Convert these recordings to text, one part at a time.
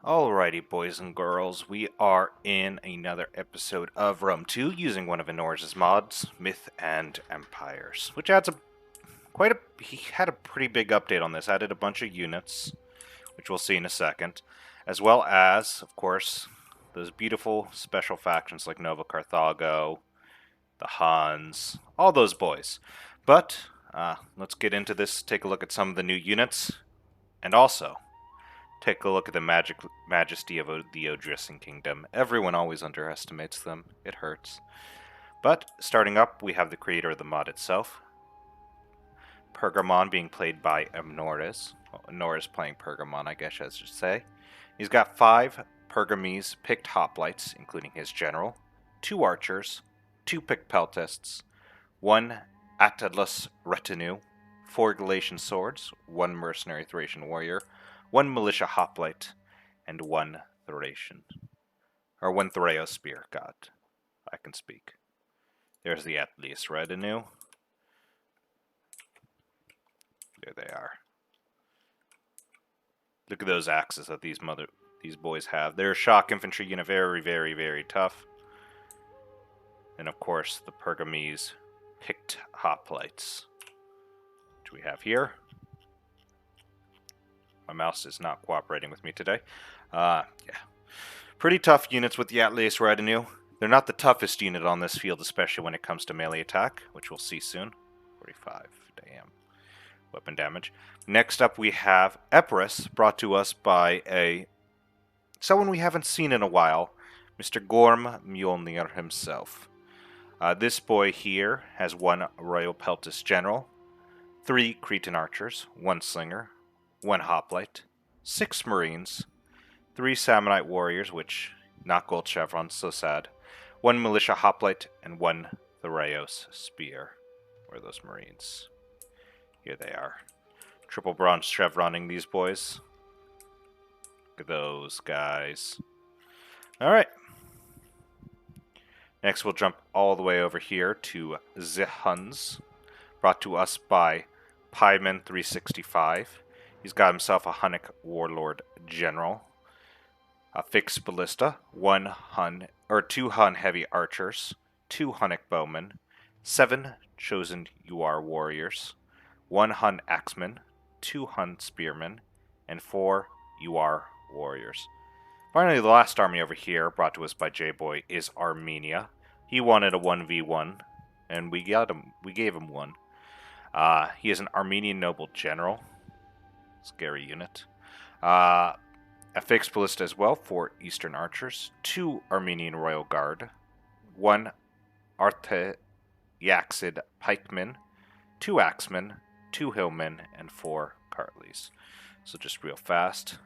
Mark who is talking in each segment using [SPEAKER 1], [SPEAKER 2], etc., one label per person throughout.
[SPEAKER 1] Alrighty, boys and girls, we are in another episode of Rome 2 using one of Enora's mods, Myth and Empires, which adds he had a pretty big update on this, added a bunch of units, which we'll see in a second, as well as, of course, those beautiful special factions like Nova Carthago, the Huns, all those boys. But, let's get into this, take a look at some of the new units, and also take a look at the majesty of the Odrissan Kingdom. Everyone always underestimates them. It hurts. But starting up, we have the creator of the mod itself, Pergamon, being played by Amnoras. Well, Nora's playing Pergamon, I guess I should say. He's got 5 Pergamese picked hoplites, including his general, 2 archers, 2 picked peltasts, 1 Attalus retinue, 4 Galatian swords, 1 mercenary Thracian warrior, 1 militia hoplite, and 1 Thracian. Or 1 Threo spear. God, I can speak. There's the Attalus retinue. There they are. Look at those axes that these boys have. They're a shock infantry unit, very, very, very tough. And of course, the Pergamese picked hoplites, which we have here. My mouse is not cooperating with me today. Yeah. Pretty tough units with the Atlas retinue. They're not the toughest unit on this field, especially when it comes to melee attack, which we'll see soon. 45, damn. Weapon damage. Next up we have Epirus, brought to us by someone we haven't seen in a while, Mr. Gorm Mjolnir himself. This boy here has 1 Royal Peltas General, 3 Cretan Archers, 1 Slinger, 1 Hoplite, 6 Marines, 3 Samnite Warriors, which not gold chevrons, so sad, 1 Militia Hoplite, and 1 Thraeos Spear. Where are those Marines? Here they are. Triple bronze chevroning these boys. Look at those guys. Alright. Next we'll jump all the way over here to the Huns, brought to us by Pyman365. He's got himself a Hunnic Warlord General, a fixed ballista, 2 Hun heavy archers, 2 Hunnic bowmen, 7 chosen UR warriors, 1 Hun axeman, 2 Hun spearmen, and 4 UR warriors. Finally, the last army over here, brought to us by J-Boy, is Armenia. He wanted a 1v1, and we gave him one. He is an Armenian noble general. Scary unit. A fixed ballista as well, 4 Eastern archers, 2 Armenian Royal Guard, 1 Artayaxid pikemen, 2 axemen, 2 hillmen, and 4 cartleys. So just real fast.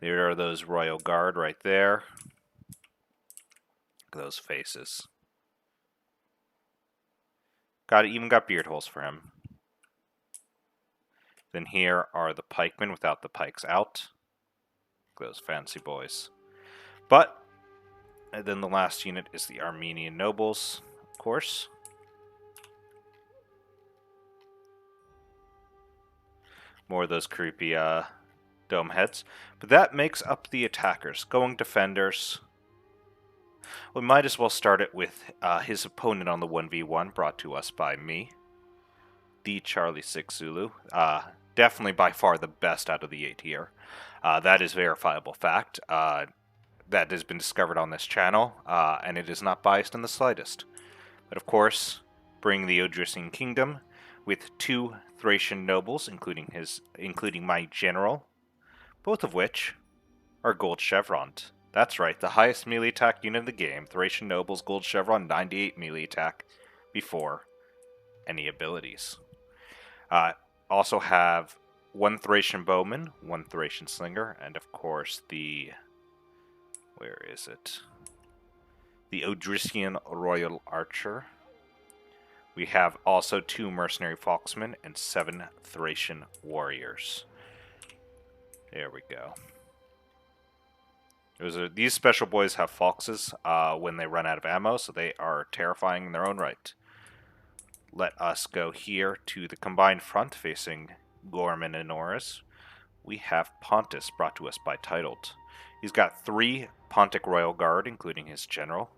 [SPEAKER 1] There are those Royal Guard right there. Look at those faces. Even got beard holes for him. Then here are the pikemen without the pikes out. Look at those fancy boys. And then the last unit is the Armenian nobles, of course. More of those creepy dome heads. But that makes up the attackers. Going defenders. We might as well start it with his opponent on the 1v1, brought to us by me, the Charlie 6 Zulu. Definitely by far the best out of the 8 here. That is verifiable fact. That has been discovered on this channel, and it is not biased in the slightest. But of course, bring the Odrissan Kingdom with 2 Thracian nobles, including my general, both of which are gold chevroned. That's right, the highest melee attack unit in the game, Thracian nobles, gold chevron, 98 melee attack before any abilities. Also have 1 Thracian bowman, 1 Thracian slinger, and of course where is it? The Odrysian Royal Archer. We have also 2 mercenary foxmen and 7 Thracian warriors. There we go. These special boys have foxes when they run out of ammo, so they are terrifying in their own right. Let us go here to the combined front facing Gorm and Enoras. We have Pontus, brought to us by Titled. He's got 3 Pontic Royal Guard, including his general,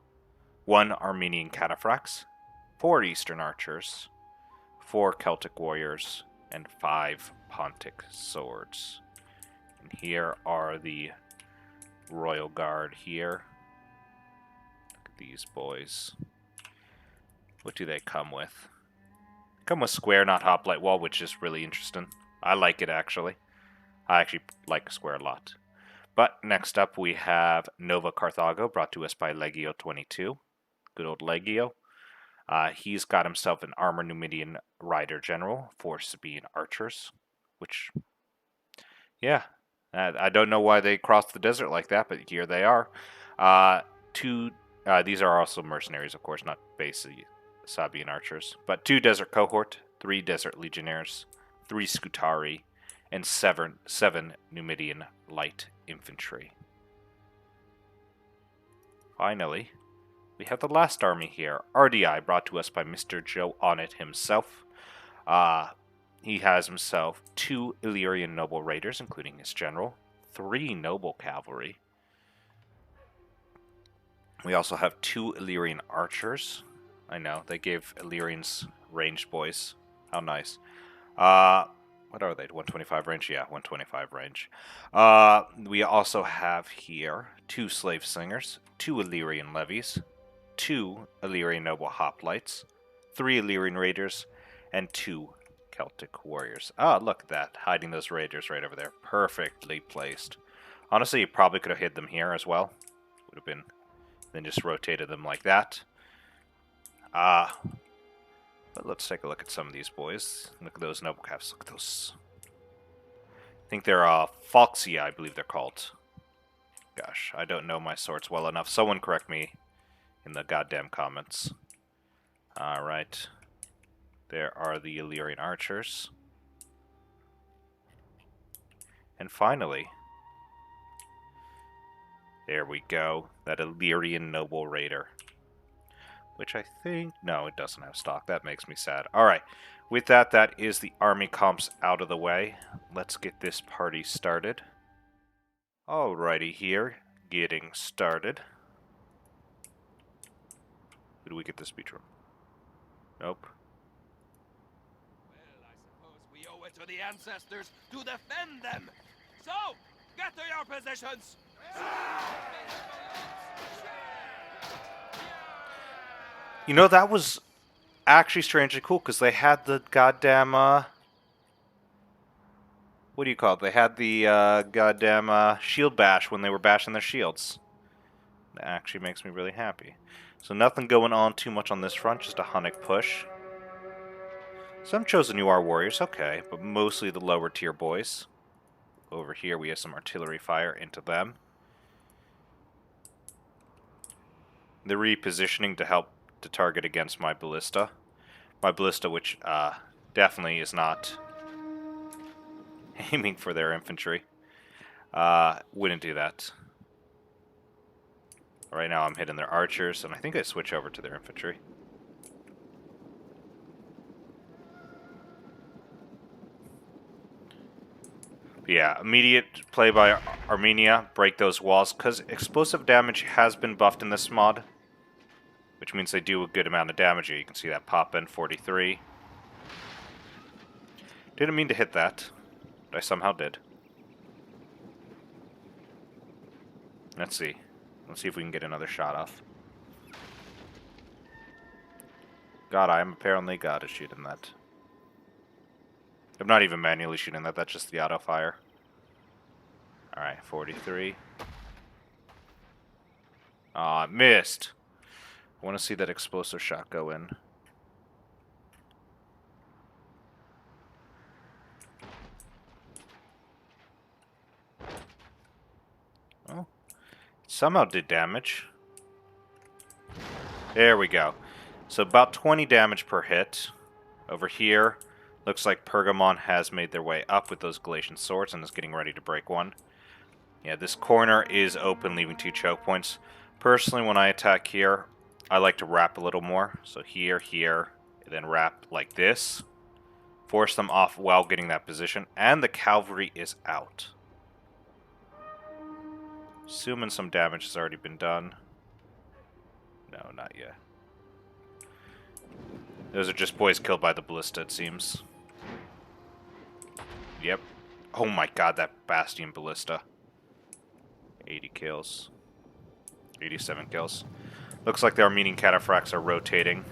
[SPEAKER 1] 1 Armenian Cataphracts, 4 Eastern Archers, 4 Celtic Warriors, and 5 Pontic Swords. And here are the Royal Guard here. Look at these boys. What do they come with? Come with square, not hoplite wall, which is really interesting. I like it, actually. I actually like square a lot. But next up we have Nova Carthago, brought to us by Legio 22. Good old Legio. He's got himself an Armor Numidian Rider General, 4 Sabine Archers, which, yeah, I don't know why they crossed the desert like that, but here they are. These are also mercenaries, of course, not basically Sabine Archers, but 2 Desert Cohort, 3 Desert Legionnaires, 3 Scutari, and 7 Numidian Light Infantry. Finally, we have the last army here, RDI, brought to us by Mr. Joe Onnet himself. He has himself 2 Illyrian Noble Raiders, including his general, 3 Noble Cavalry. We also have 2 Illyrian Archers. I know, they gave Illyrians ranged boys. How nice. What are they? 125 range? Yeah, 125 range. We also have here 2 Slave Slingers, 2 Illyrian Levies, 2 Illyrian Noble Hoplites, 3 Illyrian Raiders, and 2 Celtic Warriors. Ah, look at that. Hiding those Raiders right over there. Perfectly placed. Honestly, you probably could have hid them here as well. Would have been... Then just rotated them like that. But let's take a look at some of these boys. Look at those noble calves. Look at those. I think they're Foxia, I believe they're called. Gosh, I don't know my swords well enough. Someone correct me in the goddamn comments. Alright. There are the Illyrian Archers. And finally, there we go. That Illyrian Noble Raider. Which I think... No, it doesn't have stock. That makes me sad. Alright. With that, that is the army comps out of the way. Let's get this party started. Alrighty here. Getting started. Who do we get this speech from? Nope.
[SPEAKER 2] Well, I suppose we owe it to the ancestors to defend them. So, get to your positions.
[SPEAKER 1] You know, that was actually strangely cool, because they had the goddamn, what do you call it? They had the, goddamn, shield bash when they were bashing their shields. That actually makes me really happy. So nothing going on too much on this front, just a Hunnic push. Some chosen UR warriors, okay, but mostly the lower tier boys. Over here we have some artillery fire into them. The repositioning to help to target against my ballista. My ballista, which definitely is not aiming for their infantry. Wouldn't do that. Right now I'm hitting their archers, and I think I switch over to their infantry. But yeah, immediate play by Armenia, break those walls, because explosive damage has been buffed in this mod, which means they do a good amount of damage. You can see that pop in 43. Didn't mean to hit that, but I somehow did. Let's see. Let's see if we can get another shot off. God, I am apparently god at shooting that. I'm not even manually shooting that, that's just the auto fire. Alright, 43. Aw, I missed! I want to see that explosive shot go in. Oh. Somehow did damage. There we go. So about 20 damage per hit. Over here, looks like Pergamon has made their way up with those Galatian swords and is getting ready to break one. Yeah, this corner is open, leaving 2 choke points. Personally, when I attack here, I like to wrap a little more. So here, here, and then wrap like this. Force them off while getting that position. And the cavalry is out. Assuming some damage has already been done. No, not yet. Those are just boys killed by the ballista, it seems. Yep. Oh my god, that Bastion ballista. 80 kills. 87 kills. Looks like the Armenian cataphracts are rotating.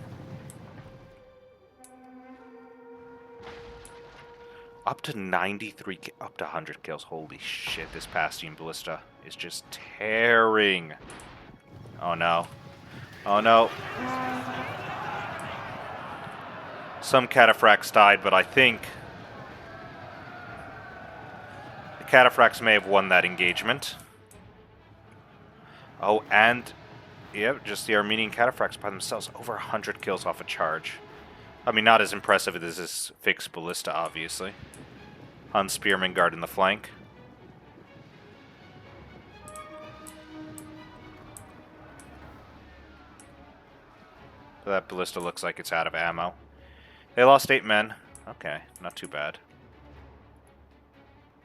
[SPEAKER 1] Up to 93, up to 100 kills. Holy shit, this Bastion ballista is just tearing. Oh no. Oh no. Some cataphracts died, but I think the cataphracts may have won that engagement. Oh, and yeah, just the Armenian cataphracts by themselves. Over 100 kills off a charge. I mean, not as impressive as this fixed ballista, obviously. Hun spearmen guard in the flank. That ballista looks like it's out of ammo. They lost 8 men. Okay, not too bad.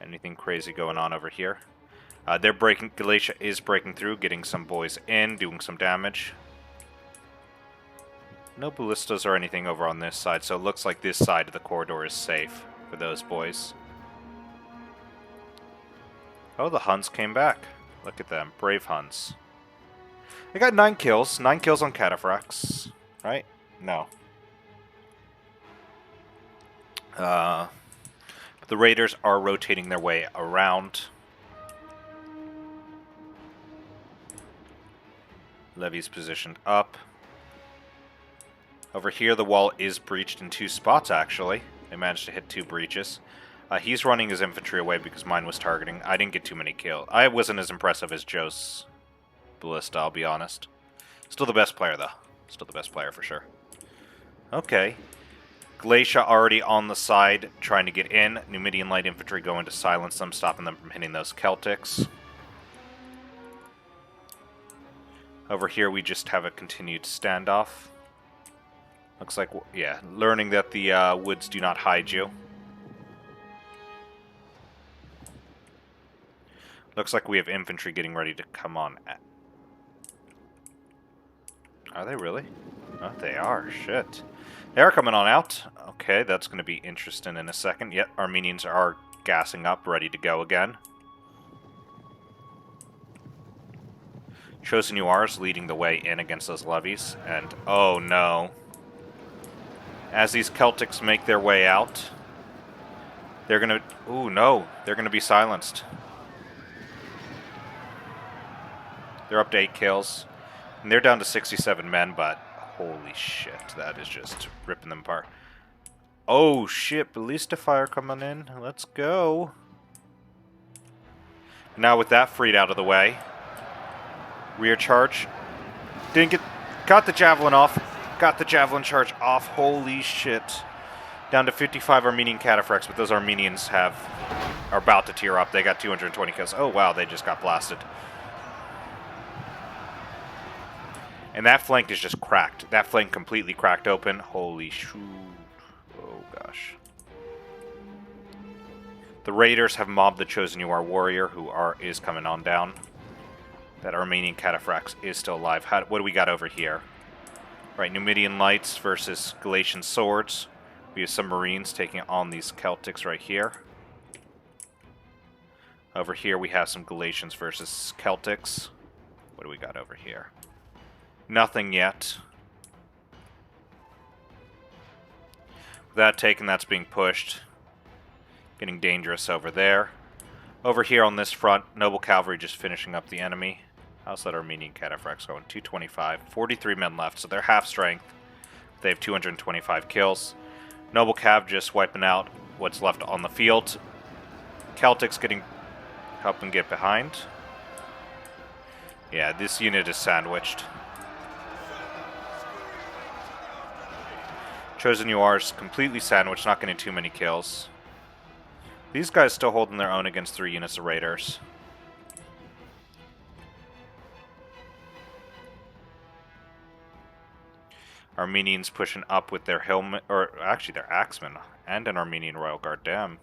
[SPEAKER 1] Anything crazy going on over here? They're breaking. Galatia is breaking through, getting some boys in, doing some damage. No ballistas or anything over on this side, so it looks like this side of the corridor is safe for those boys. Oh, the Huns came back. Look at them, brave Huns. They got 9 kills. 9 kills on cataphracts, right? No. But the raiders are rotating their way around. Levy's positioned up. Over here, the wall is breached in 2 spots, actually. They managed to hit 2 breaches. He's running his infantry away because mine was targeting. I didn't get too many kills. I wasn't as impressive as Joe's ballista, I'll be honest. Still the best player, though. Still the best player, for sure. Okay. Galatia already on the side, trying to get in. Numidian light infantry going to silence them, stopping them from hitting those Celtics. Over here, we just have a continued standoff. Looks like, yeah, learning that the woods do not hide you. Looks like we have infantry getting ready to come on. Are they really? Oh, they are. Shit. They are coming on out. Okay, that's going to be interesting in a second. Yet, Armenians are gassing up, ready to go again. Chosen Noirs leading the way in against those levies. And, oh no. As these Celtics make their way out, they're going to... Ooh, no. They're going to be silenced. They're up to 8 kills. And they're down to 67 men, but holy shit, that is just ripping them apart. Oh shit, ballista fire coming in. Let's go. Now with that freed out of the way. Rear charge. Didn't get... Got the javelin off. Got the javelin charge off. Holy shit. Down to 55 Armenian cataphracts, but those Armenians are about to tear up. They got 220 kills. Oh wow, they just got blasted. And that flank is just cracked. That flank completely cracked open. Holy shoot. Oh gosh. The raiders have mobbed the Chosen Noir warrior, who is coming on down. That Armenian cataphracts is still alive. What do we got over here? Right, Numidian lights versus Galatian swords. We have some Marines taking on these Celtics right here. Over here we have some Galatians versus Celtics. What do we got over here? Nothing yet. That taken, that's being pushed. Getting dangerous over there. Over here on this front, Noble Cavalry just finishing up the enemy. How's that Armenian cataphracts going? 225. 43 men left, so they're half strength. They have 225 kills. Noble Cav just wiping out what's left on the field. Celtics helping get behind. Yeah, this unit is sandwiched. Chosen Noirs completely sandwiched, not getting too many kills. These guys still holding their own against 3 units of raiders. Armenians pushing up with their helmet, or actually their axemen, and an Armenian Royal Guard. Damn.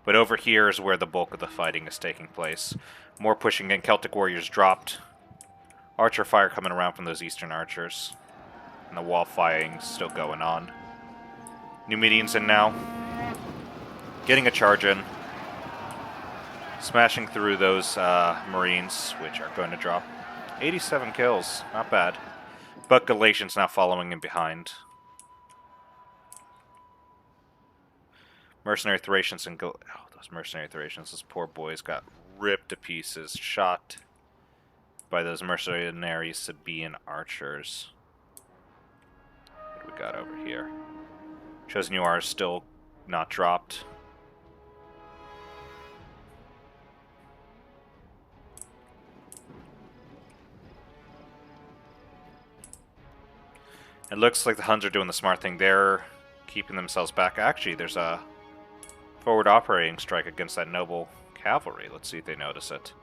[SPEAKER 1] But over here is where the bulk of the fighting is taking place. More pushing in. Celtic warriors dropped. Archer fire coming around from those eastern archers. And the wall fighting still going on. Numidians in now. Getting a charge in. Smashing through those Marines, which are going to drop. 87 kills. Not bad. But Galatians now following in behind. Mercenary Thracians and those mercenary Thracians, those poor boys got ripped to pieces, shot by those mercenary Sabaean archers. What do we got over here? Chosen Noir is still not dropped. It looks like the Huns are doing the smart thing. They're keeping themselves back. Actually, there's a forward operating strike against that noble cavalry. Let's see if they notice it.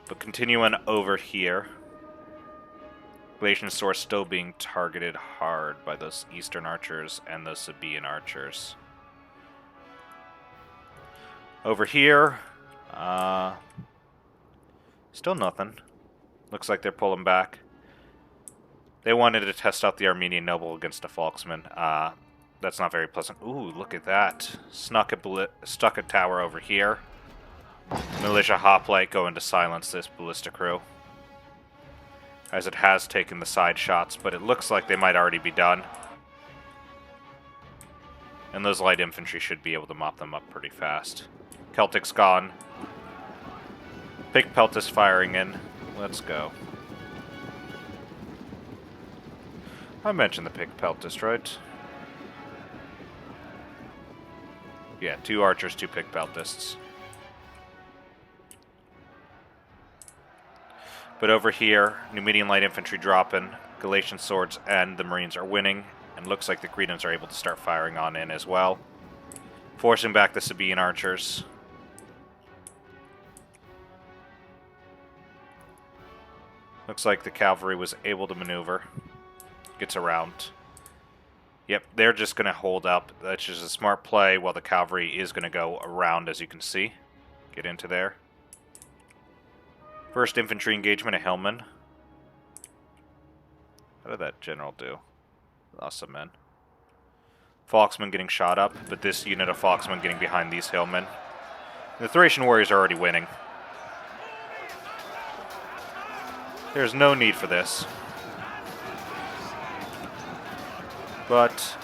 [SPEAKER 1] But continuing over here, Galatian Sword still being targeted hard by those eastern archers and those Sabaean archers. Over here, still nothing. Looks like they're pulling back. They wanted to test out the Armenian noble against a Falksman. That's not very pleasant. Ooh, look at that. Stuck a tower over here. Militia hoplite going to silence this ballista crew. As it has taken the side shots, but it looks like they might already be done. And those light infantry should be able to mop them up pretty fast. Celtic's gone. Big Peltis firing in. Let's go. I mentioned the Pig Peltist, right? Yeah, 2 archers, 2 Pig Peltists. But over here, Numidian light infantry dropping, Galatian swords and the Marines are winning, and looks like the Cretans are able to start firing on in as well. Forcing back the Sabaean archers. Looks like the cavalry was able to maneuver. Gets around. Yep, they're just going to hold up. That's just a smart play while the cavalry is going to go around, as you can see. Get into there. First infantry engagement at Hillman. How did that general do? Lost some men. Falksman getting shot up, but this unit of Falksman getting behind these Hillmen. The Thracian warriors are already winning. There's no need for this. But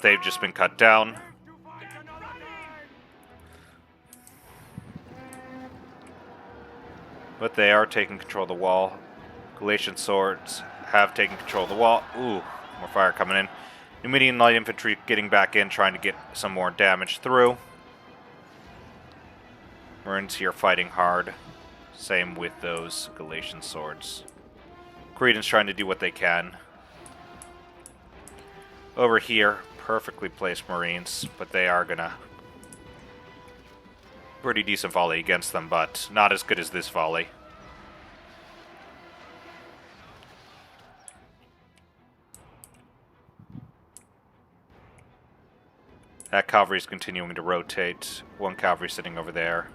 [SPEAKER 1] they've just been cut down. But they are taking control of the wall. Galatian swords have taken control of the wall. Ooh, more fire coming in. Numidian light infantry getting back in, trying to get some more damage through. Marines here fighting hard. Same with those Galatian swords. Cretans trying to do what they can. Over here, perfectly placed Marines, but they are gonna... Pretty decent volley against them, but not as good as this volley. That cavalry is continuing to rotate. 1 cavalry sitting over there.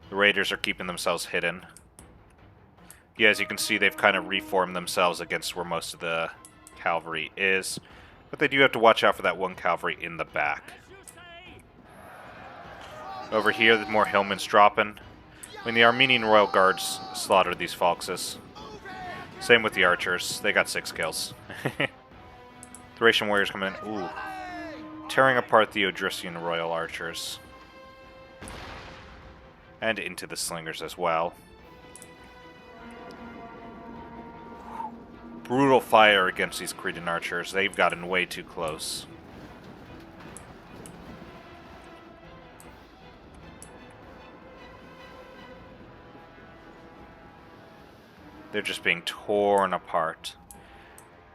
[SPEAKER 1] The raiders are keeping themselves hidden. Yeah, as you can see, they've kind of reformed themselves against where most of the cavalry is. But they do have to watch out for that 1 cavalry in the back. Over here, the more Hillmen's dropping. When the Armenian Royal Guards slaughtered these Falkses. Same with the archers. They got 6 kills. Thracian warriors coming in. Ooh. Tearing apart the Odrysian Royal Archers. And into the Slingers as well. Brutal fire against these Cretan archers. They've gotten way too close. They're just being torn apart.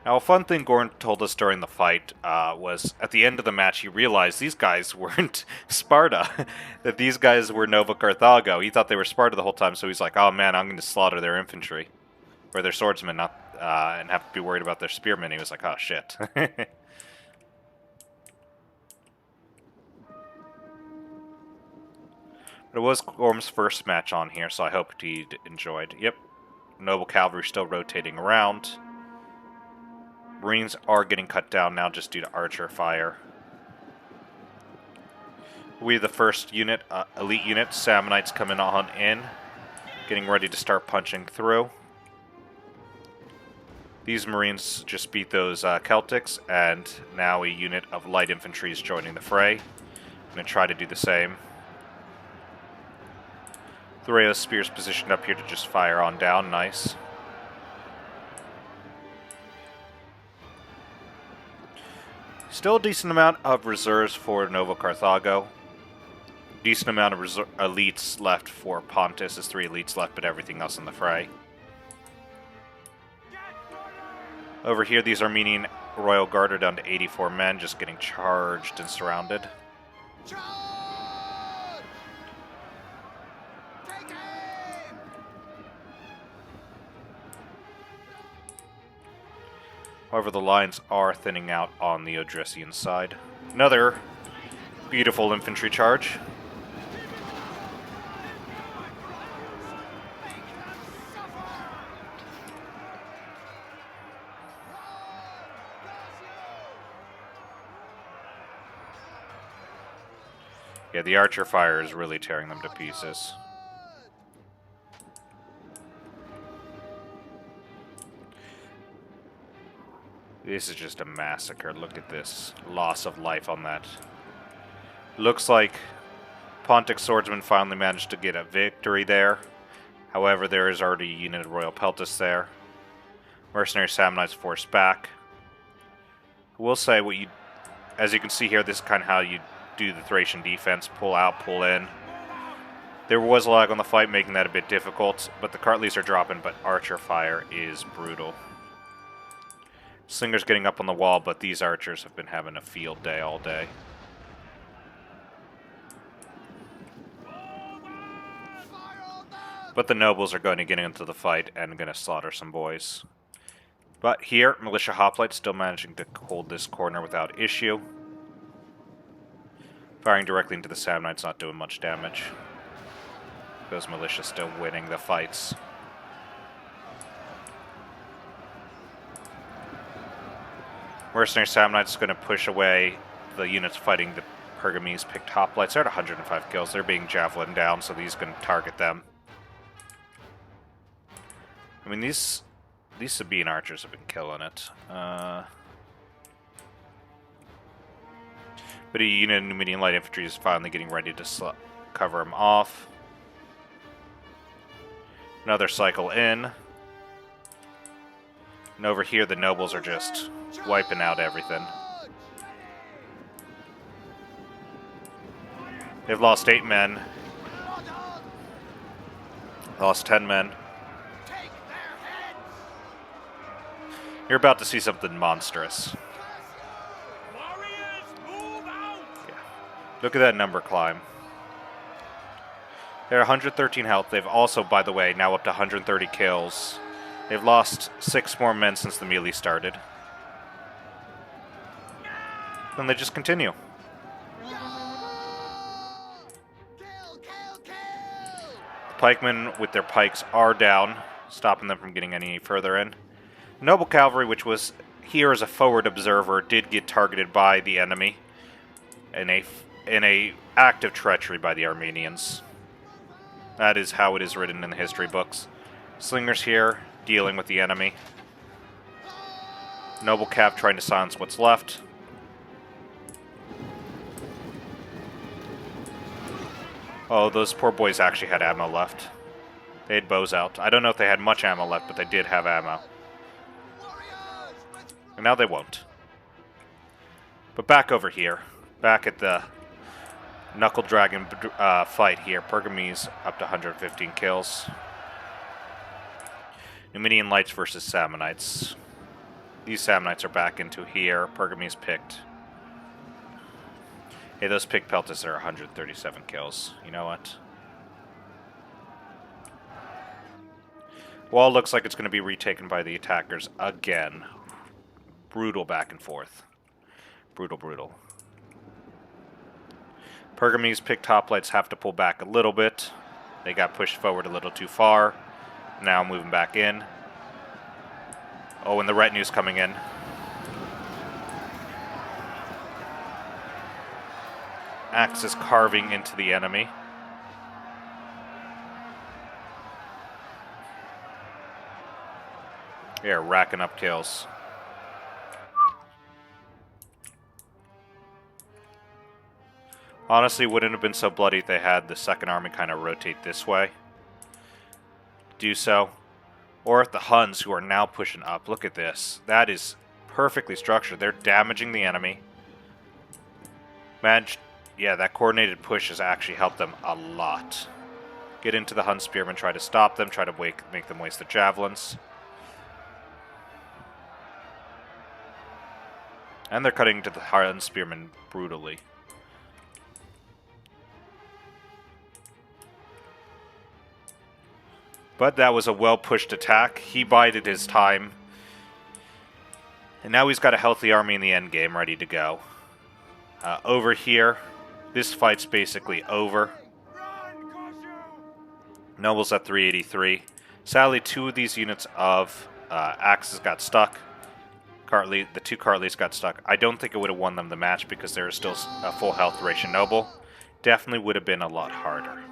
[SPEAKER 1] Now, a fun thing Gorn told us during the fight was at the end of the match he realized these guys weren't Sparta. That these guys were Nova Carthago. He thought they were Sparta the whole time, so he's like, oh man, I'm going to slaughter their infantry. Or their swordsmen, not and have to be worried about their spearmen. He was like, oh shit. But it was Gorm's first match on here, so I hope he enjoyed. Yep. Noble Cavalry still rotating around. Marines are getting cut down now just due to archer fire. We the first unit, elite unit, Samnites coming on in, getting ready to start punching through. These Marines just beat those Celtics, and now a unit of light infantry is joining the fray. I'm going to try to do the same. Thoreo's spear's positioned up here to just fire on down. Nice. Still a decent amount of reserves for Novo Carthago. Decent amount of elites left for Pontus. There's 3 elites left, but everything else in the fray. Over here, these Armenian Royal Guard are down to 84 men, just getting charged and surrounded. However, the lines are thinning out on the Odrysian side. Another beautiful infantry charge. Yeah, the archer fire is really tearing them to pieces. This is just a massacre. Look at this loss of life on that. Looks like Pontic Swordsman finally managed to get a victory there. However, there is already a unit of Royal Peltis there. Mercenary Samnites forced back. I will say, as you can see here, this is kind of how you do the Thracian defense. Pull out, pull in. There was a lag on the fight, making that a bit difficult, but the Cartleys are dropping, but archer fire is brutal. Slinger's getting up on the wall, but these archers have been having a field day all day. But the nobles are going to get into the fight and going to slaughter some boys. But here, Militia Hoplites still managing to hold this corner without issue. Firing directly into the Samnites, not doing much damage. Those militia still winning the fights. Mercenary Samnites going to push away the units fighting the Pergamese picked hoplites. They're at 105 kills. They're being javelin down, so these can target them. I mean, these Sabine archers have been killing it. But a unit of Numidian light infantry is finally getting ready to cover them off. Another cycle in. And over here, the nobles are just wiping out everything. They've lost 8 men. Lost 10 men. You're about to see something monstrous. Yeah. Look at that number climb. They're 113 health. They've also, by the way, now up to 130 kills. They've lost 6 more men since the melee started. Then they just continue. The pikemen with their pikes are down, stopping them from getting any further in. Noble Cavalry, which was here as a forward observer, did get targeted by the enemy in a act of treachery by the Armenians. That is how it is written in the history books. Slingers here, dealing with the enemy. Noble Cav trying to silence what's left. Oh, those poor boys actually had ammo left. They had bows out. I don't know if they had much ammo left, but they did have ammo. And now they won't. But back over here. Back at the Knuckle Dragon fight here. Pergamese up to 115 kills. Numidian Lights versus Samnites. These Samnites are back into here. Pergamese picked. Hey, those picked Peltis are 137 kills. You know what? Wall looks like it's going to be retaken by the attackers again. Brutal back and forth. Brutal, brutal. Pergamese picked hoplites have to pull back a little bit. They got pushed forward a little too far. Now moving back in. Oh, and the retinue's coming in. Axis carving into the enemy. They're racking up kills. Honestly, wouldn't have been so bloody if they had the second army kind of rotate this way. Do so. Or if the Huns, who are now pushing up. Look at this. That is perfectly structured. They're damaging the enemy. Yeah, that coordinated push has actually helped them a lot. Get into the Hun spearmen, try to stop them, try to make them waste their javelins. And they're cutting into the Hun spearmen brutally. But that was a well-pushed attack. He bided his time. And now he's got a healthy army in the endgame ready to go. Over here, this fight's basically over. Nobles at 383. Sadly, two of these units of Axis got stuck. The two Cartleys got stuck. I don't think it would have won them the match because there is still a full health Thracian noble. Definitely would have been a lot harder.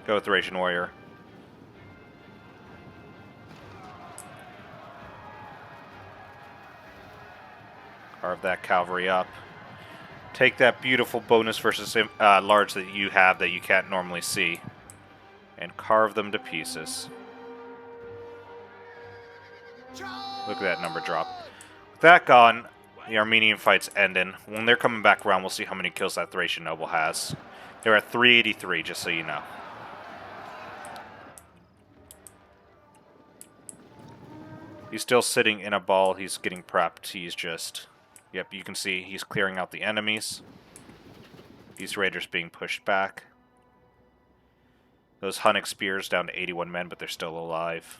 [SPEAKER 1] Go Thracian warrior. Carve that cavalry up. Take that beautiful bonus versus large that you have that you can't normally see. And carve them to pieces. Look at that number drop. With that gone, the Armenian fight's ending. When they're coming back around, we'll see how many kills that Thracian noble has. They're at 383, just so you know. He's still sitting in a ball. He's getting prepped. He's just... Yep, you can see he's clearing out the enemies. These raiders being pushed back. Those Hunnic spears down to 81 men, but they're still alive.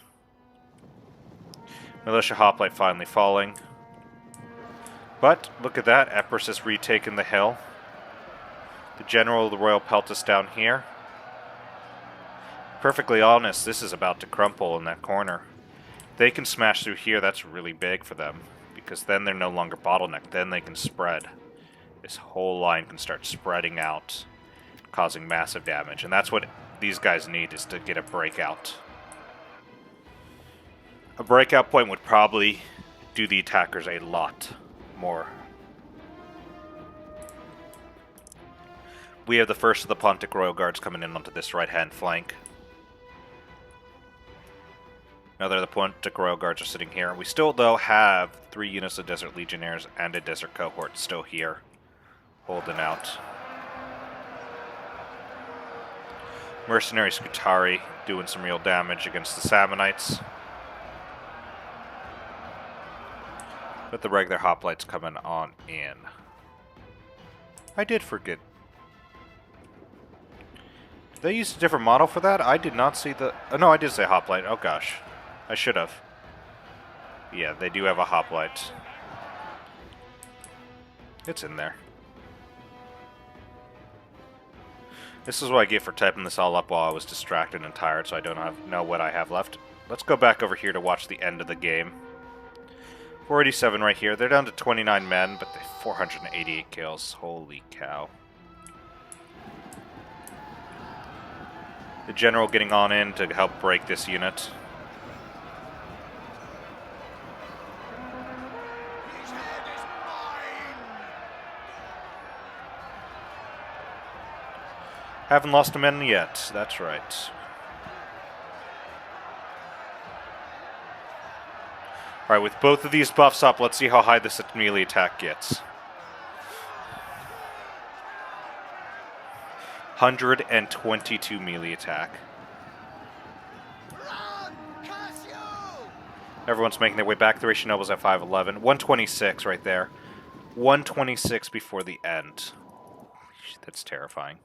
[SPEAKER 1] Militia hoplite finally falling. But, look at that. Epirus has retaken the hill. The general of the Royal Peltas down here. Perfectly honest, this is about to crumple in that corner. They can smash through here, that's really big for them. Because then they're no longer bottlenecked. Then they can spread. This whole line can start spreading out, causing massive damage. And that's what these guys need, is to get a breakout. A breakout point would probably do the attackers a lot more. We have the first of the Pontic Royal Guards coming in onto this right-hand flank. Now the Pontic Royal Guards are sitting here. We still, though, have 3 units of Desert Legionnaires and a Desert Cohort still here, holding out. Mercenary Scutari doing some real damage against the Samnites. But the regular hoplites coming on in. I did forget. Did they use a different model for that? I did not see the... Oh, no, I did say hoplite. Oh, gosh. I should have. Yeah, they do have a hoplite. It's in there. This is what I get for typing this all up while I was distracted and tired, so I don't know what I have left. Let's go back over here to watch the end of the game. 487 right here. They're down to 29 men, but they 488 kills. Holy cow. The general getting on in to help break this unit. Haven't lost a man yet, that's right. Alright, with both of these buffs up, let's see how high this melee attack gets. 122 melee attack. Everyone's making their way back. The Thracian nobles at 511. 126 right there. 126 before the end. That's terrifying.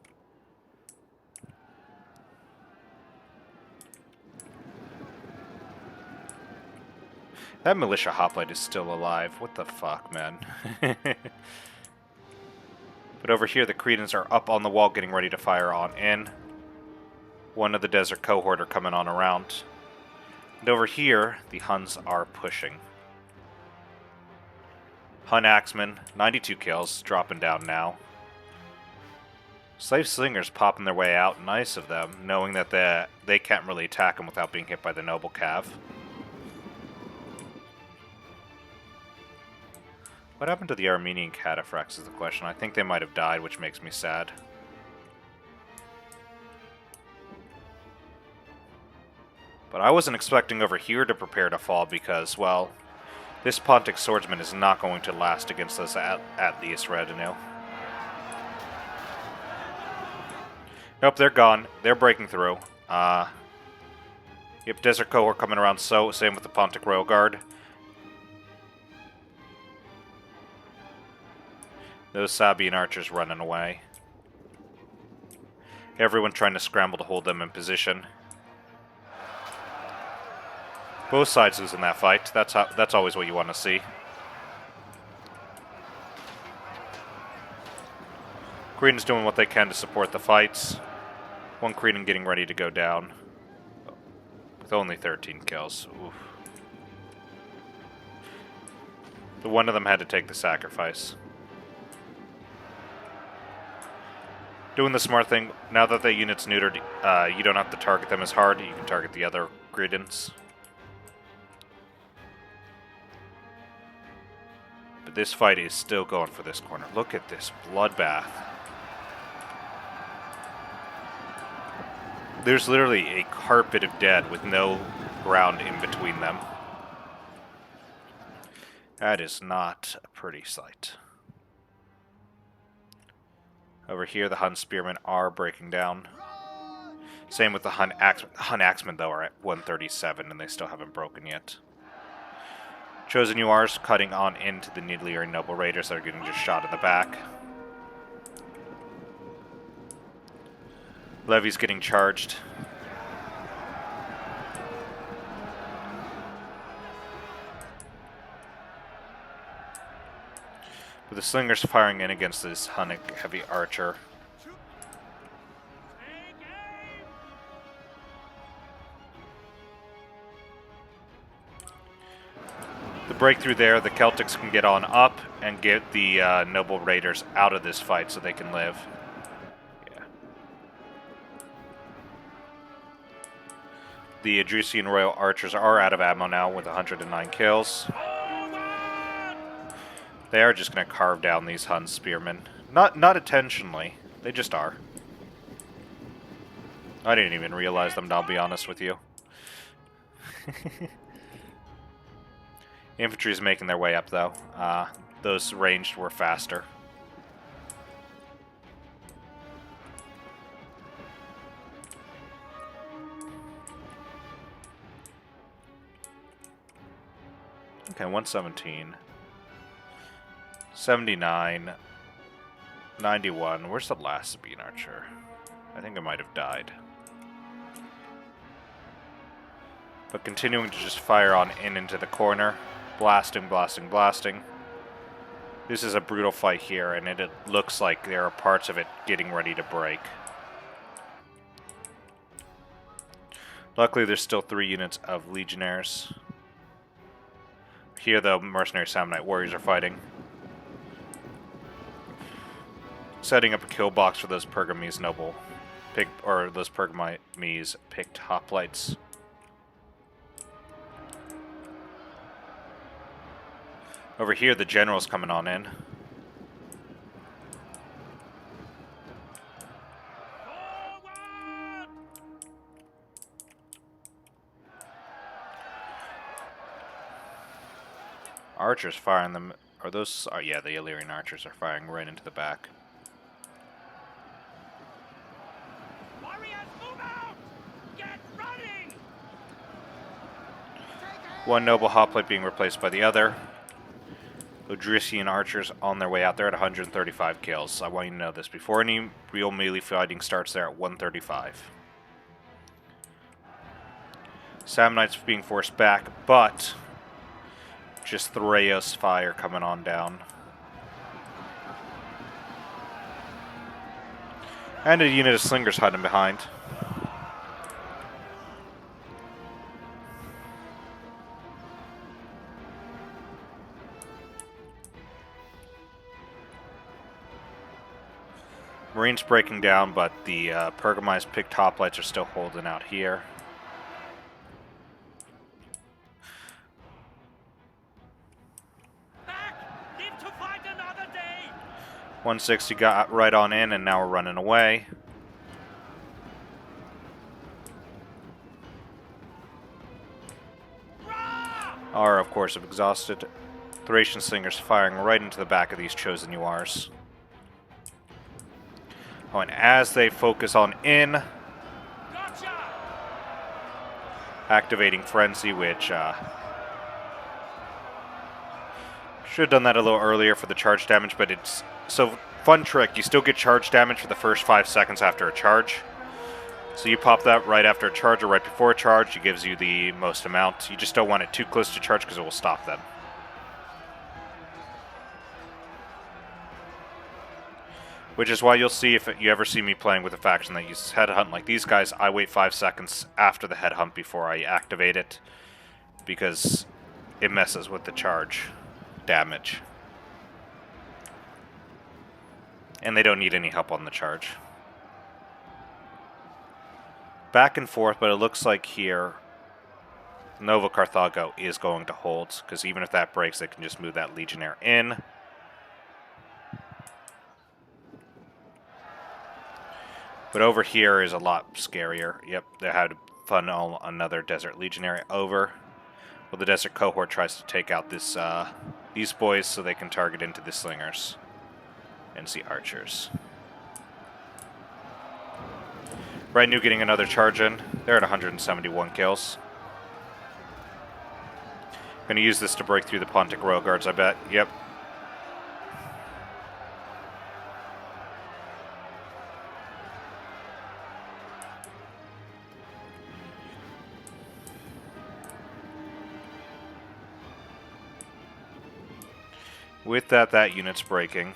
[SPEAKER 1] That militia hoplite is still alive. What the fuck, man? But over here, the Cretans are up on the wall getting ready to fire on in. One of the desert cohort are coming on around. And over here, the Huns are pushing. Hun Axemen, 92 kills, dropping down now. Slave Slingers popping their way out, nice of them, knowing that they can't really attack them without being hit by the Noble Cav. What happened to the Armenian Cataphracts is the question. I think they might have died, which makes me sad. But I wasn't expecting over here to prepare to fall because, well, this Pontic swordsman is not going to last against this Atlius retinue. Nope, they're gone. They're breaking through. Yep, Desert Cohort coming around, so same with the Pontic Royal Guard. Those Sabian archers running away. Everyone trying to scramble to hold them in position. Both sides losing that fight. That's always what you want to see. Cretans doing what they can to support the fights. One Cretan getting ready to go down. With only 13 kills. Oof. But one of them had to take the sacrifice. Doing the smart thing, now that the unit's neutered, you don't have to target them as hard, you can target the other Cretans. But this fight is still going for this corner. Look at this bloodbath. There's literally a carpet of dead with no ground in between them. That is not a pretty sight. Over here, the Hun Spearmen are breaking down. Same with the Hun Axemen, though, are at 137, and they still haven't broken yet. Chosen URs cutting on into the Nidleary Noble Raiders that are getting just shot in the back. Levy's getting charged. With the Slingers firing in against this Hunnic heavy archer. The breakthrough there, the Celtics can get on up and get the Noble Raiders out of this fight so they can live. Yeah. The Adrusian Royal Archers are out of ammo now with 109 kills. They are just going to carve down these Hun Spearmen. Not intentionally. They just are. I didn't even realize them, I'll be honest with you. Infantry is making their way up, though. Those ranged were faster. Okay, 117. 79. 91. Where's the last Sabine archer? I think it might have died. But continuing to just fire on in into the corner. Blasting, blasting, blasting. This is a brutal fight here, and it looks like there are parts of it getting ready to break. Luckily, there's still 3 units of Legionnaires. Here, the mercenary Samnite warriors are fighting. Setting up a kill box for those Pergamese noble those Pergamese picked hoplites. Over here, the general's coming on in. Archers firing them. Are those? Oh, yeah, the Illyrian archers are firing right into the back.
[SPEAKER 2] Warriors, move out! Get running!
[SPEAKER 1] One noble hoplite being replaced by the other. Odrysian archers on their way out there at 135 kills. I want you to know this. Before any real melee fighting starts, there at 135. Samnites being forced back, but Just Thraeos fire coming on down. And a unit of slingers hiding behind. Marines breaking down, but the Pergamized picked hoplites are still holding out here.
[SPEAKER 2] Back! Live to fight another day!
[SPEAKER 1] 160 got right on in, and now we're running away. Are, of course, exhausted. Thracian slingers firing right into the back of these chosen URs. Oh, and as they focus on in,
[SPEAKER 2] Gotcha!
[SPEAKER 1] activating Frenzy, which should have done that a little earlier for the charge damage, but it's... So, fun trick, you still get charge damage for the first 5 seconds after a charge. So you pop that right after a charge or right before a charge, it gives you the most amount. You just don't want it too close to charge because it will stop them. Which is why you'll see, if you ever see me playing with a faction that uses headhunt like these guys, I wait 5 seconds after the headhunt before I activate it, because it messes with the charge damage. And they don't need any help on the charge. Back and forth, but it looks like here Nova Carthago is going to hold, because even if that breaks, they can just move that Legionnaire in. But over here is a lot scarier. Yep, they had to funnel another Desert Legionary over. Well, the Desert Cohort tries to take out this these boys so they can target into the Slingers and see Archers. Brand New getting another charge in. They're at 171 kills. Gonna use this to break through the Pontic Royal Guards, I bet. Yep. With that unit's breaking.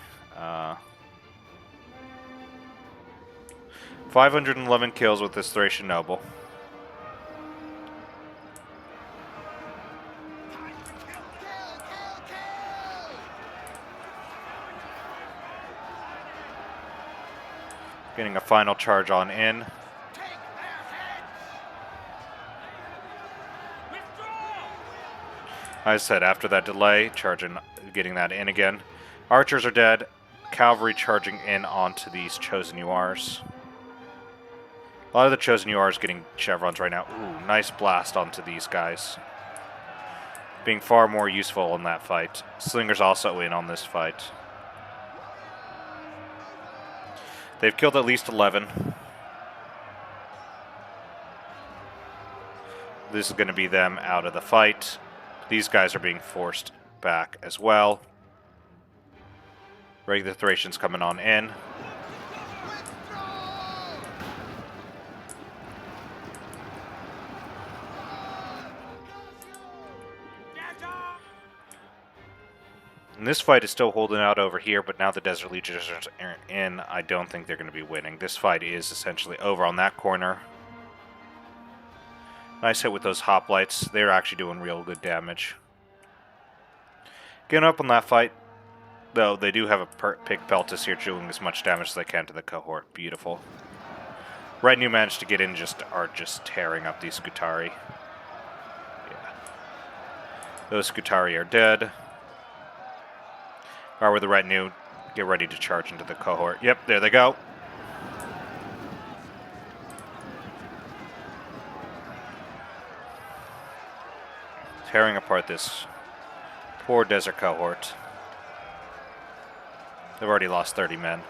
[SPEAKER 1] 511 kills with this Thracian Noble. Getting a final charge on in. I said after that delay, charging, getting that in again. Archers are dead. Cavalry charging in onto these chosen URs. A lot of the chosen URs getting chevrons right now. Ooh, nice blast onto these guys. Being far more useful in that fight. Slingers also in on this fight. They've killed at least 11. This is going to be them out of the fight. These guys are being forced back as well. Regular Thracians coming on in. And this fight is still holding out over here, but now the Desert Legions are in. I don't think they're going to be winning. This fight is essentially over on that corner. Nice hit with those hoplites. They're actually doing real good damage. Getting up on that fight, though, they do have a Pig Peltis here doing as much damage as they can to the cohort. Beautiful. Retinue managed to get in, are just tearing up these Scutari. Yeah. Those Scutari are dead. Or with the retinue, get ready to charge into the cohort. Yep, there they go. Tearing apart this poor desert cohort. They've already lost 30 men.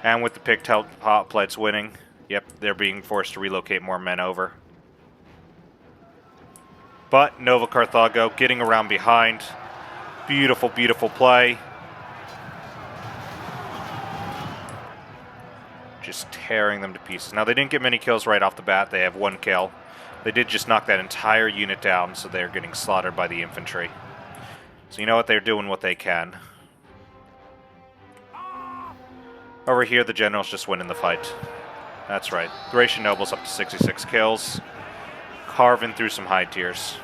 [SPEAKER 1] And with the Pigtail hoplites winning, yep, they're being forced to relocate more men over. But Nova Carthago getting around behind. Beautiful, beautiful play. Just tearing them to pieces. Now, they didn't get many kills right off the bat. They have 1 kill. They did just knock that entire unit down, so they're getting slaughtered by the infantry. So you know what? They're doing what they can. Over here, the general's just winning the fight. That's right. Thracian Noble's up to 66 kills. Carving through some high tiers.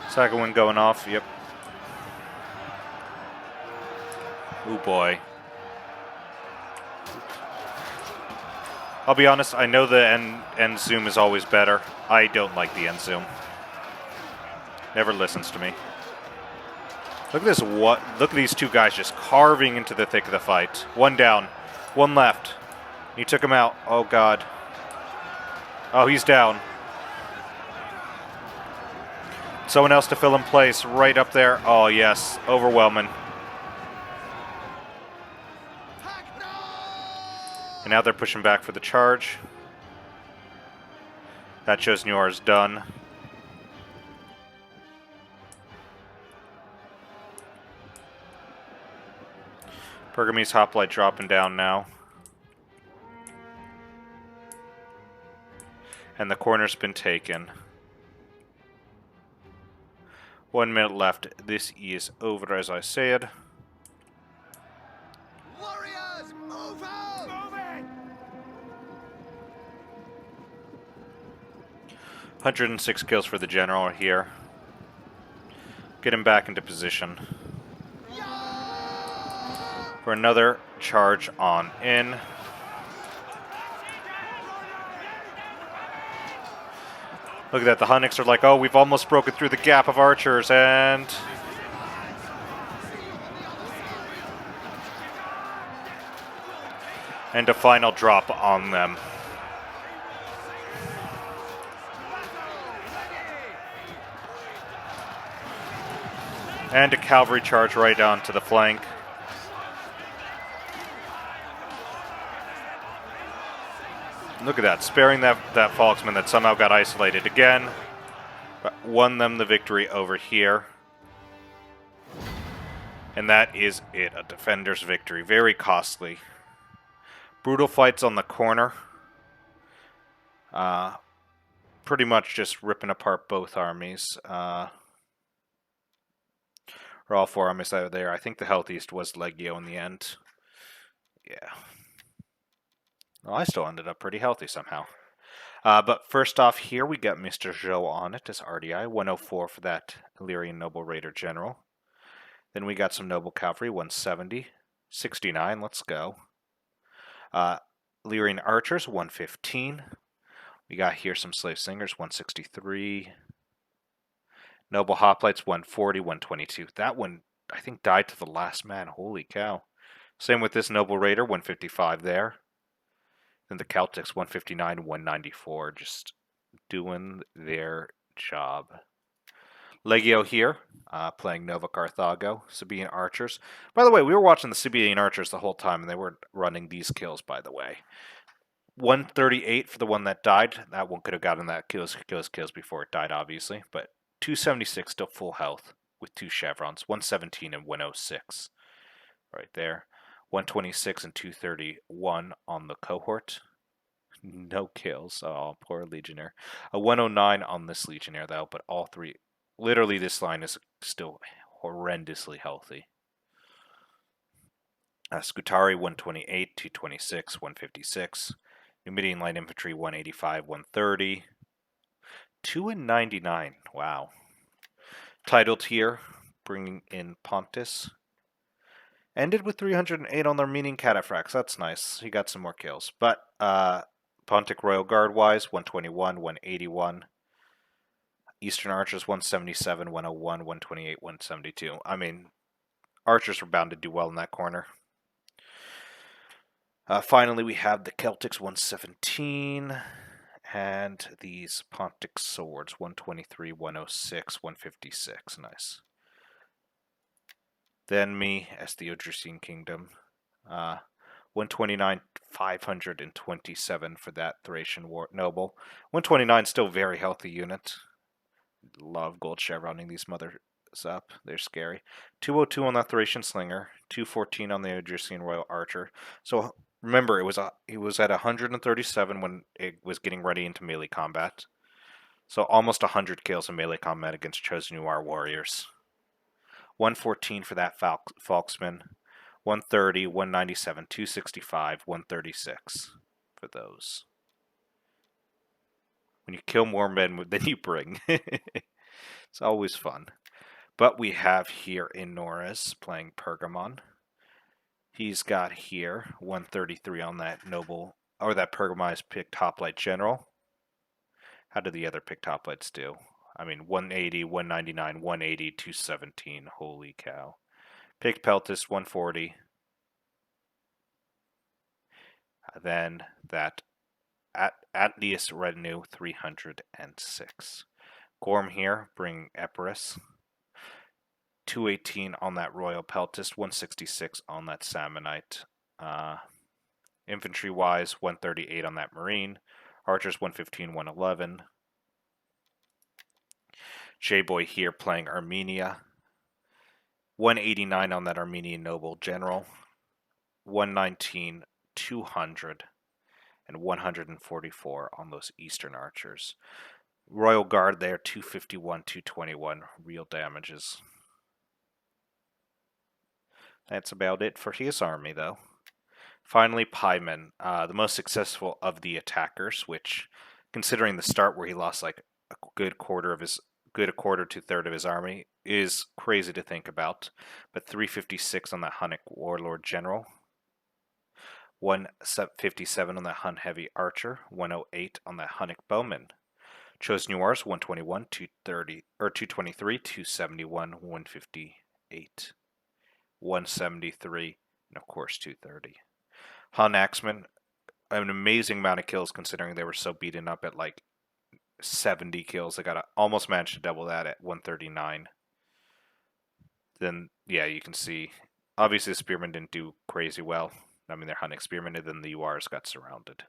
[SPEAKER 1] Second one going off, yep. Oh boy. I'll be honest, I know the end zoom is always better. I don't like the end zoom. Never listens to me. Look at this, look at these two guys just carving into the thick of the fight. One down, one left. He took him out. Oh god. Oh, he's down. Someone else to fill in place right up there. Oh yes, overwhelming. And now they're pushing back for the charge. That shows Nior's done. Pergamese hoplite dropping down now. And the corner's been taken. 1 minute left. This is over, as I said.
[SPEAKER 2] Warriors, move out! Moving!
[SPEAKER 1] 106 kills for the general here. Get him back into position. For another charge on in. Look at that, the Hunnics are like, oh, we've almost broken through the gap of archers, and... and a final drop on them. And a cavalry charge right onto the flank. Look at that, sparing that Falksman that somehow got isolated again. But won them the victory over here. And that is it, a defender's victory. Very costly. Brutal fights on the corner. Pretty much just ripping apart both armies. Or all 4 armies that are there. I think the healthiest was Legio in the end. Yeah. Well, I still ended up pretty healthy somehow. But first off here, we got Mr. Zhou on it as RDI. 104 for that Illyrian Noble Raider General. Then we got some Noble Cavalry, 170. 69, let's go. Illyrian Archers, 115. We got here some Slave Singers, 163. Noble Hoplites, 140, 122. That one, I think, died to the last man. Holy cow. Same with this Noble Raider, 155 there. Then the Celtics, 159, 194, just doing their job. Legio here, playing Nova Carthago, Sabaean Archers. By the way, we were watching the Sabaean Archers the whole time, and they were running these kills, by the way. 138 for the one that died. That one could have gotten that kills before it died, obviously. But 276, still full health, with 2 chevrons. 117 and 106. Right there. 126 and 231 on the cohort. No kills. Oh, poor Legionnaire. A 109 on this Legionnaire, though, but all 3... Literally, this line is still horrendously healthy. Scutari, 128, 226, 156. Numidian Light Infantry, 185, 130. 299. Wow. Titled here, bringing in Pontus. Ended with 308 on the Armenian Cataphracts. That's nice. He got some more kills. But Pontic Royal Guard-wise, 121, 181. Eastern Archers, 177, 101, 128, 172. I mean, Archers were bound to do well in that corner. Finally, we have the Celtics, 117. And these Pontic Swords, 123, 106, 156. Nice. Then me as the Odrysian Kingdom. 129, 527 for that Thracian noble. 129 still very healthy unit. Love gold chevroning these mothers up. They're scary. 202 on that Thracian Slinger. 214 on the Odrysian Royal Archer. So remember, it was at 137 when it was getting ready into melee combat. So almost 100 kills in melee combat against Chosen Noir warriors. 114 for that Falksman. 130, 197, 265, 136 for those. When you kill more men than you bring. It's always fun. But we have here in Norris playing Pergamon. He's got here 133 on that noble, or that Pergamized picked hoplite general. How do the other picked hoplites do? I mean, 180, 199, 180, 217. Holy cow. Picked Peltis 140. Then that Atlius retinue 306. Gorm here, bring Epirus. 218 on that Royal Peltist, 166 on that Salmonite. Infantry wise, 138 on that Marine. Archers 115, 111. J-Boy here playing Armenia. 189 on that Armenian Noble General. 119, 200, and 144 on those Eastern Archers. Royal Guard there, 251, 221 real damages. That's about it for his army, though. Finally, Pyman, the most successful of the attackers, which, considering the start where he lost like a quarter to third of his army, is crazy to think about. But 356 on that Hunnic Warlord General. 157 on that Hun Heavy Archer. 108 on that Hunnic Bowman. Chosen Noirs 121, 230 or 223, 271, 158, 173, and of course 230. Hun Axeman, an amazing amount of kills considering they were so beaten up at like 70 kills. They almost managed to double that at 139. Then yeah, you can see obviously the Spearmen didn't do crazy well. I mean, they're Hun experimented, then the URs got surrounded,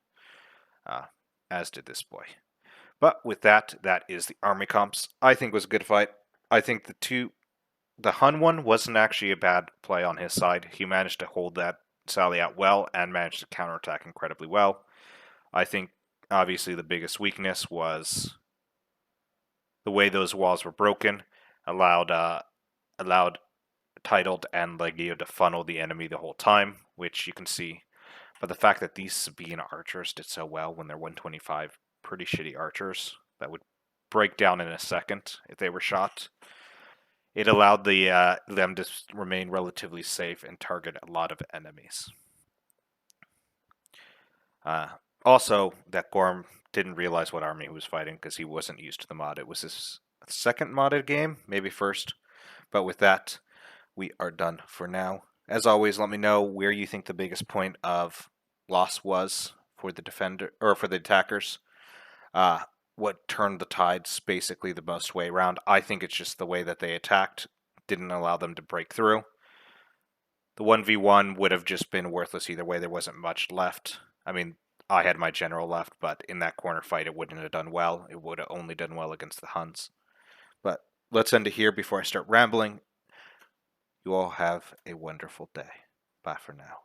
[SPEAKER 1] as did this boy. But with that, that is the army comps. I think it was a good fight. I think the Hun one wasn't actually a bad play on his side. He managed to hold that sally out well and managed to counterattack incredibly well. I think obviously the biggest weakness was the way those walls were broken, allowed Titled and Legio to funnel the enemy the whole time, which you can see. But the fact that these Sabine archers did so well when they're 125 pretty shitty archers that would break down in a second if they were shot, it allowed them to remain relatively safe and target a lot of enemies. Also, that Gorm didn't realize what army he was fighting because he wasn't used to the mod. It was his second modded game, maybe first. But with that, we are done for now. As always, let me know where you think the biggest point of loss was for the defender or for the attackers. What turned the tides basically the most way around. I think it's just the way that they attacked didn't allow them to break through. The 1v1 would have just been worthless either way. There wasn't much left. I mean, I had my general left, but in that corner fight it wouldn't have done well. It would have only done well against the Huns. But let's end it here before I start rambling. You all have a wonderful day. Bye for now.